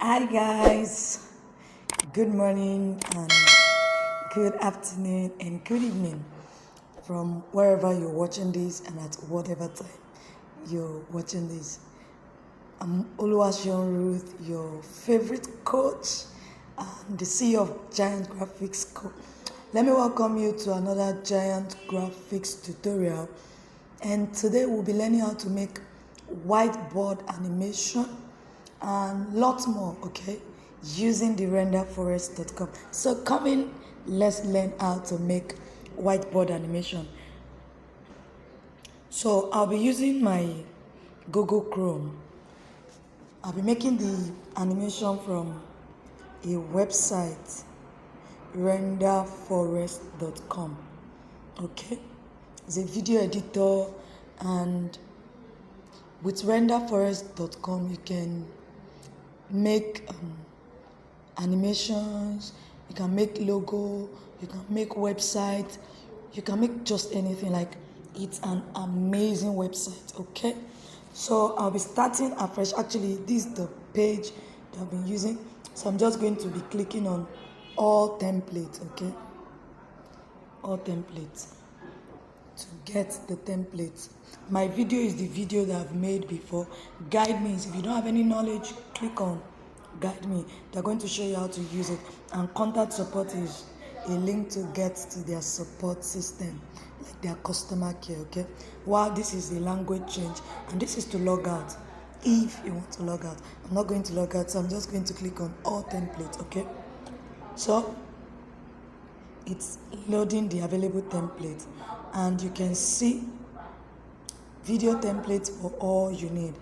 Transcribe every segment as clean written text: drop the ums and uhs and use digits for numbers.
Hi guys, good morning and good afternoon and good evening from wherever you're watching this and at whatever time you're watching this. I'm Oluwaseun Ruth, your favorite coach and the CEO of Giant Graphics Co. Let me welcome you to another Giant Graphics tutorial, and today we'll be learning how to make whiteboard animation and lots more, okay, using the RenderForest.com. So come in, let's learn how to make whiteboard animation. So I'll be using my Google Chrome. I'll be making the animation from a website, RenderForest.com. Okay, it's a video editor, and with RenderForest.com you can make animations, you can make logo, you can make website, you can make just anything. Like, it's an amazing website. Okay, so I'll be starting afresh. Actually, this is the page that I've been using, so I'm just going to be clicking on all templates. Okay, all templates to get the templates. My video is the video that I've made before. Guide me. If you don't have any knowledge, click on guide me. They're going to show you how to use it. And contact support is a link to get to their support system, like their customer care. Okay, while this is a language change, and this is to log out. If you want to log out, I'm not going to log out, so I'm just going to click on all templates. Okay, so it's loading the available template, and you can see video templates for all you need: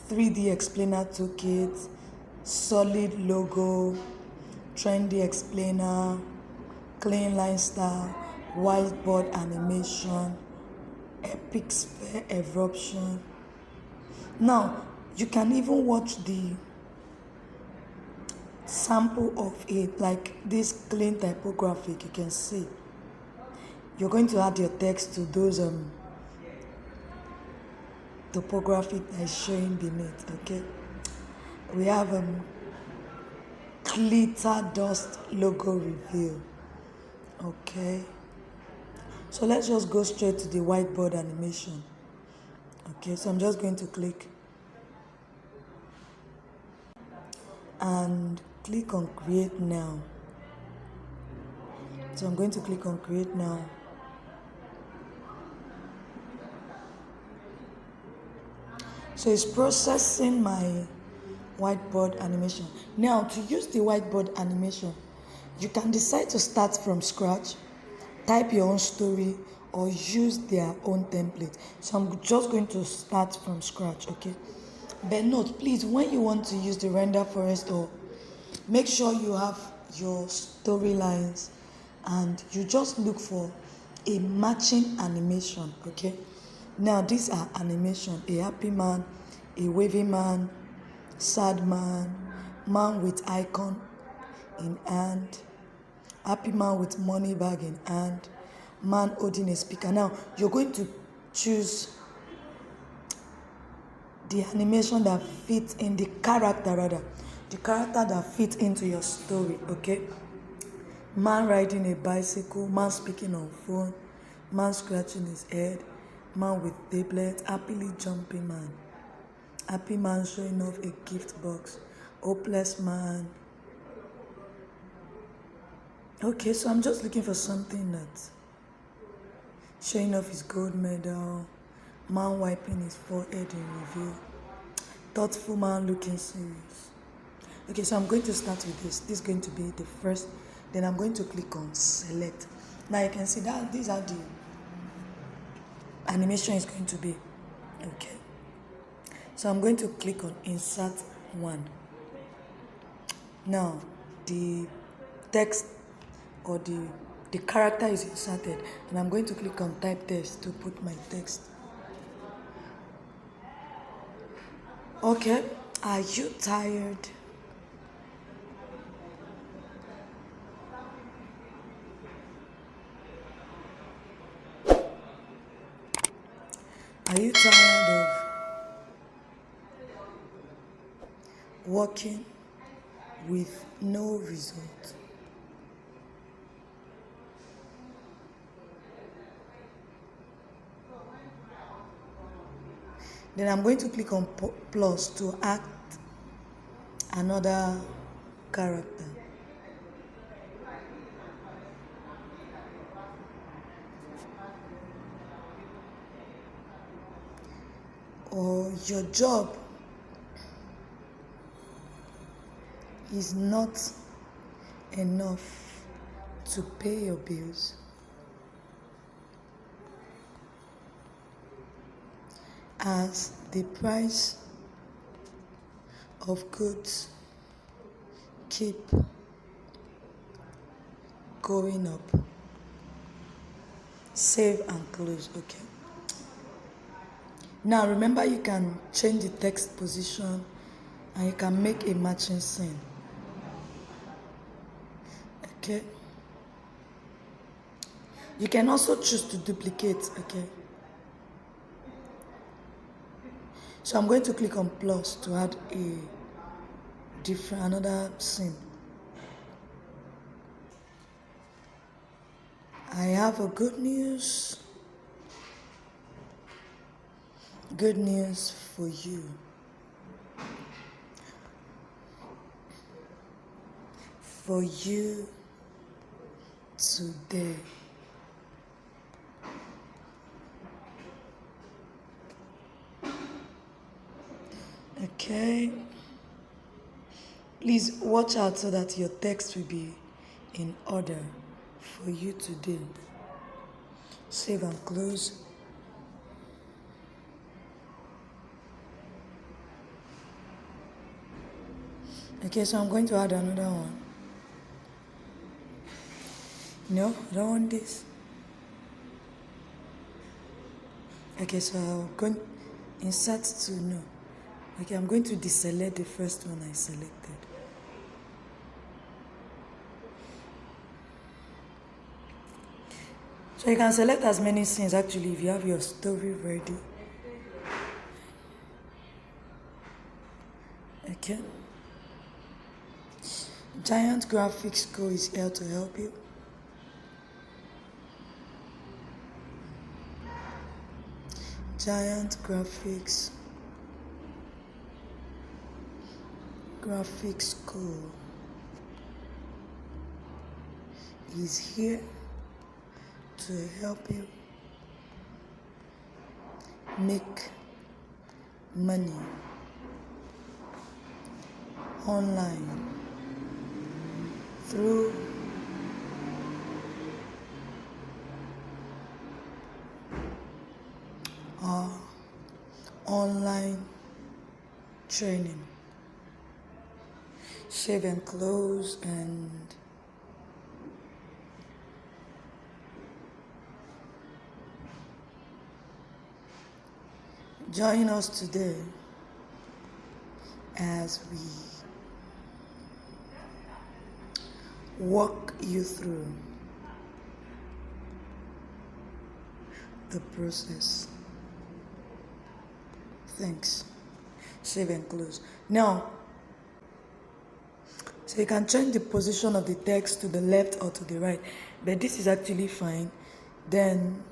3D explainer toolkit, solid logo, trendy explainer, clean line style, whiteboard animation, epic sphere eruption. Now you can even watch the sample of it, like this clean typographic. You can see you're going to add your text to those topographic that is showing beneath. Okay, we have glitter dust logo review. Okay, so let's just go straight to the whiteboard animation. Okay, so I'm just going to click and click on create now. So I'm going to click on create now. So it's processing my whiteboard animation. Now, to use the whiteboard animation, you can decide to start from scratch, type your own story, or use their own template. So I'm just going to start from scratch. Okay, but note, please, when you want to use the RenderForest, or make sure you have your storylines and you just look for a matching animation. Okay, now these are animation: a happy man, a wavy man, sad man, man with icon in hand, happy man with money bag in hand, man holding a speaker. Now you're going to choose the animation that fits in the character that fits into your story. Okay, man riding a bicycle, man speaking on phone, man scratching his head, man with tablet, happily jumping man, happy man showing off a gift box, hopeless man. Okay, so I'm just looking for something that's showing off his gold medal, man wiping his forehead in review, thoughtful man looking serious. Okay, so I'm going to start with this. This is going to be the first. Then I'm going to click on select. Now you can see that these are the animation is going to be. Okay, so I'm going to click on insert one. Now the text or the character is inserted, and I'm going to click on type text to put my text. Okay, are you tired? Are you tired of working with no result. Then I'm going to click on plus to add another character. Or your job is not enough to pay your bills. As the price of goods keep going up. Save and close. Okay. Now remember, you can change the text position and you can make a matching scene. Okay. You can also choose to duplicate. Okay. So I'm going to click on plus to add another scene. I have a good news. Good news for you. For you today. Okay. Please watch out so that your text will be in order for you today. Save and close. Okay, so I'm going to add another one. No, I don't want this. Okay, so I'm going to insert to no. Okay, I'm going to deselect the first one I selected. So you can select as many scenes actually if you have your story ready. Okay. Giant Graphics Co is here to help you. Giant Graphics Co is here to help you make money online through our online training. Save and close and join us today as we walk you through the process. Thanks. Save and close. Now, so you can change the position of the text to the left or to the right, but this is actually fine. Then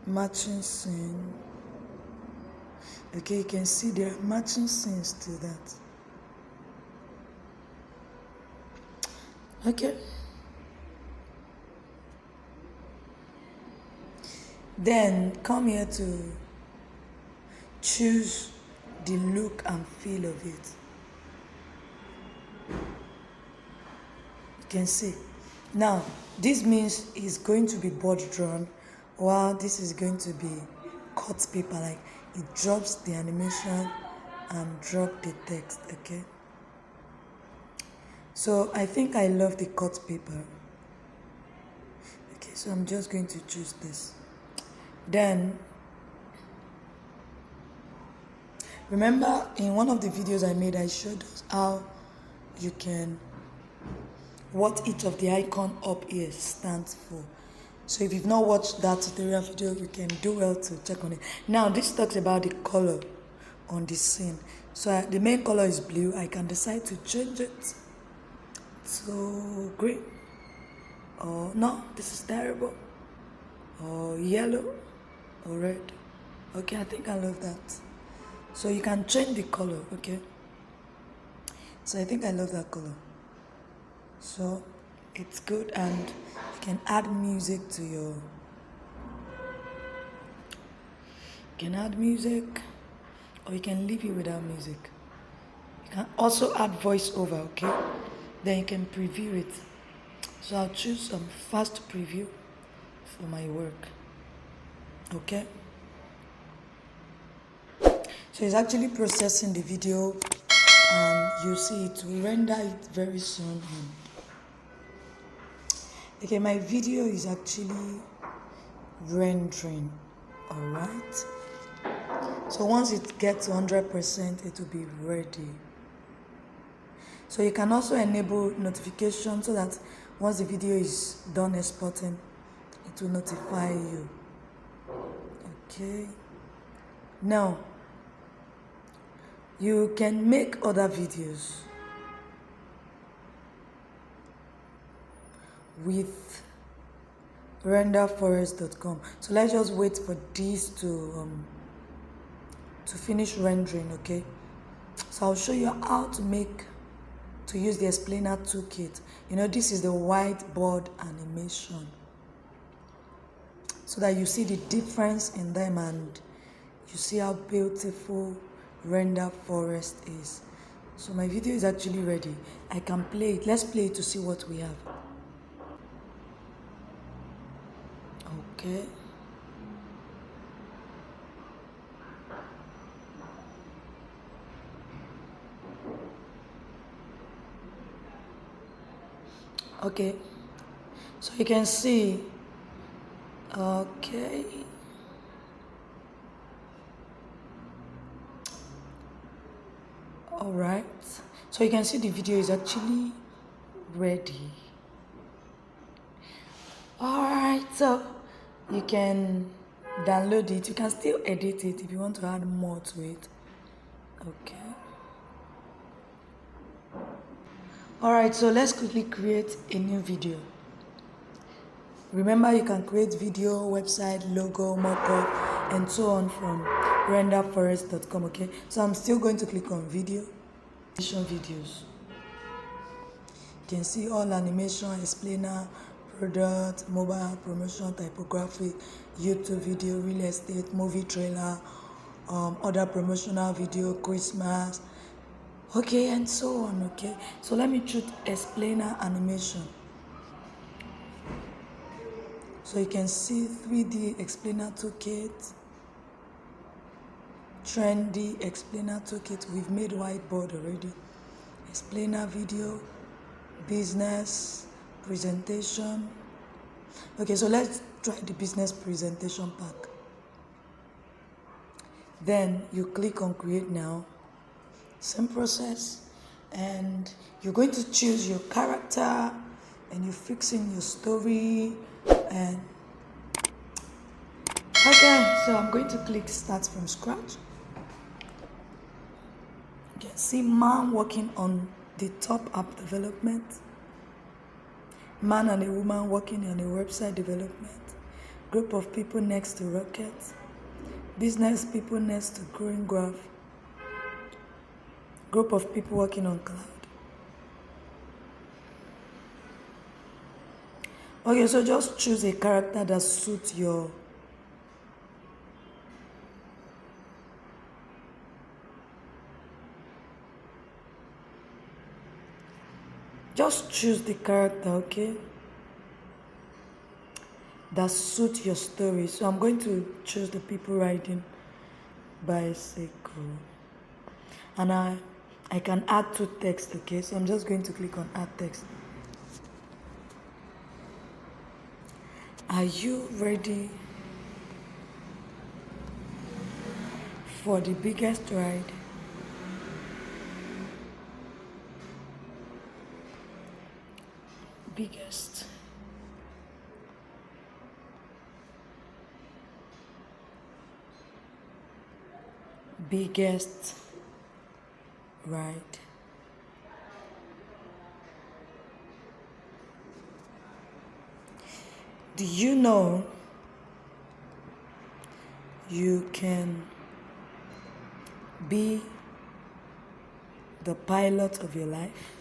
matching scene. Okay, you can see there are matching scenes to that. Okay. Then come here to choose the look and feel of it. You can see. Now, this means it's going to be board drawn, while this is going to be cut paper, like it drops the animation and drop the text, okay? So I think I love the cut paper. Okay, so I'm just going to choose this. Then, remember in one of the videos I made, I showed us how you can, what each of the icon up here stands for. So if you've not watched that tutorial video, you can do well to check on it. Now, this talks about the color on the scene. So the main color is blue. I can decide to change it to green, or no, this is terrible, or yellow, or red. Okay, I think I love that. So you can change the color, okay? So I think I love that color. So it's good, and you can add music to your, or you can leave it without music. You can also add voiceover, okay? Then you can preview it. So I'll choose some fast preview for my work, okay? So it's actually processing the video, and you see it will render it very soon. Okay, my video is actually rendering, all right? So once it gets 100%, it will be ready. So you can also enable notification so that once the video is done exporting, it will notify you. Okay. Now, you can make other videos with RenderForest.com. So let's just wait for this to finish rendering, okay? So I'll show you how to use the explainer toolkit. You know, this is the whiteboard animation, so that you see the difference in them and you see how beautiful RenderForest is. So my video is actually ready. I can play it. Let's play it to see what we have. Okay. Okay, so you can see, okay, all right, so you can see the video is actually ready. All right, so you can download it. You can still edit it if you want to add more to it. Okay. All right, so let's quickly create a new video. Remember, you can create video, website, logo, mockup, and so on from RenderForest.com, okay? So I'm still going to click on video, animation videos. You can see all animation, explainer, product, mobile, promotion, typography, YouTube video, real estate, movie trailer, other promotional video, Christmas, okay, and so on, okay? So let me choose explainer animation. So you can see 3D explainer toolkit, trendy explainer toolkit. We've made whiteboard already. Explainer video, business, presentation. Okay, so let's try the business presentation pack. Then you click on create now. Same process. And you're going to choose your character, and you're fixing your story. And okay, so I'm going to click start from scratch. You can see man working on the top app development, man and a woman working on a website development, group of people next to rocket, business people next to growing graph, group of people working on cloud. Okay, so just choose a character that suits your just choose the character, okay, that suits your story. So I'm going to choose the people riding bicycle, and I can add to text, okay? So I'm just going to click on add text. Are you ready for the biggest ride? Biggest. biggest, right? Do you know you can be the pilot of your life?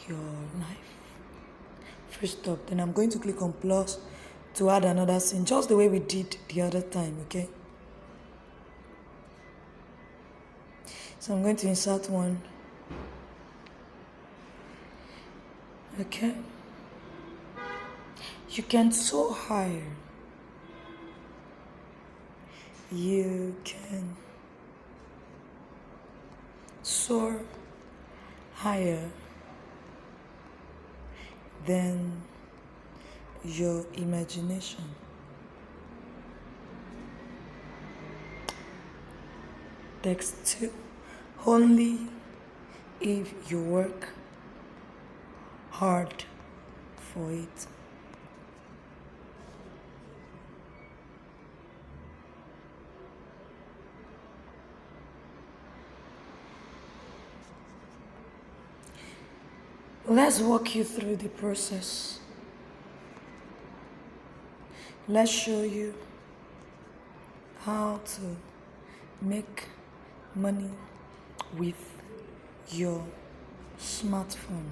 Your life. First stop. Then I'm going to click on plus to add another scene, just the way we did the other time, okay? So I'm going to insert one. Okay. You can soar higher. You can soar higher than your imagination. Text 2. Only if you work hard for it. Let's walk you through the process. Let's show you how to make money with your smartphone.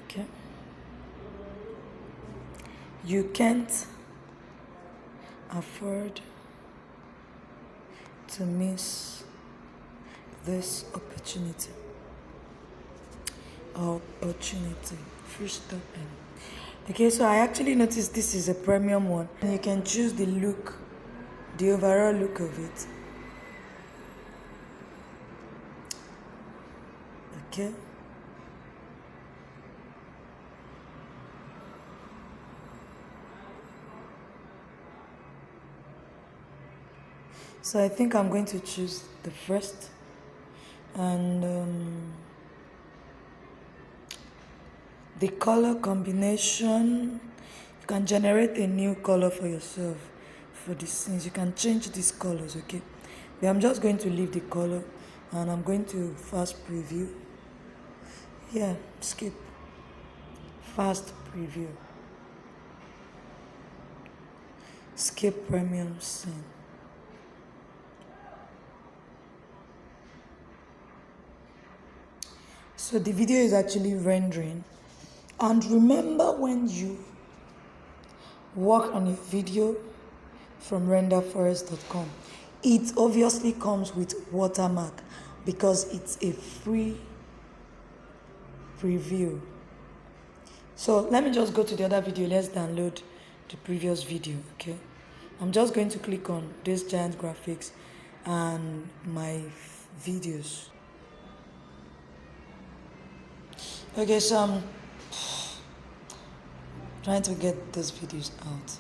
Okay. You can't afford to miss this opportunity. First step in. Okay, so I actually noticed this is a premium one. And you can choose the look, the overall look of it. Okay. So I think I'm going to choose the first, and the color combination, you can generate a new color for yourself for the scenes. You can change these colors, okay? But I'm just going to leave the color, and I'm going to fast preview. Yeah, skip. Fast preview. Skip premium scene. So the video is actually rendering. And remember, when you work on a video from RenderForest.com, it obviously comes with watermark because it's a free preview. So let me just go to the other video. Let's download the previous video, okay? I'm just going to click on this giant graphics and my videos. Okay, so I'm trying to get those videos out.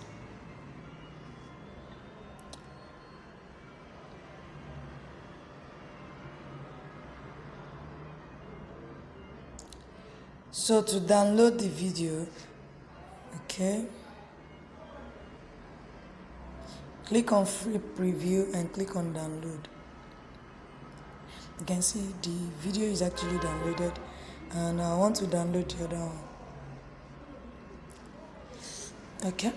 So to download the video, okay, click on free preview and click on download. You can see the video is actually downloaded, and I want to download the other one. Okay,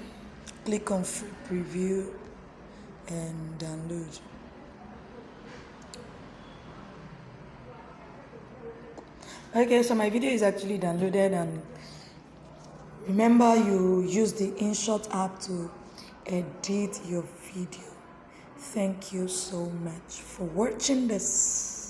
click on free preview and download. Okay, so my video is actually downloaded, and remember, you use the inshot app to edit your video. Thank you so much for watching this.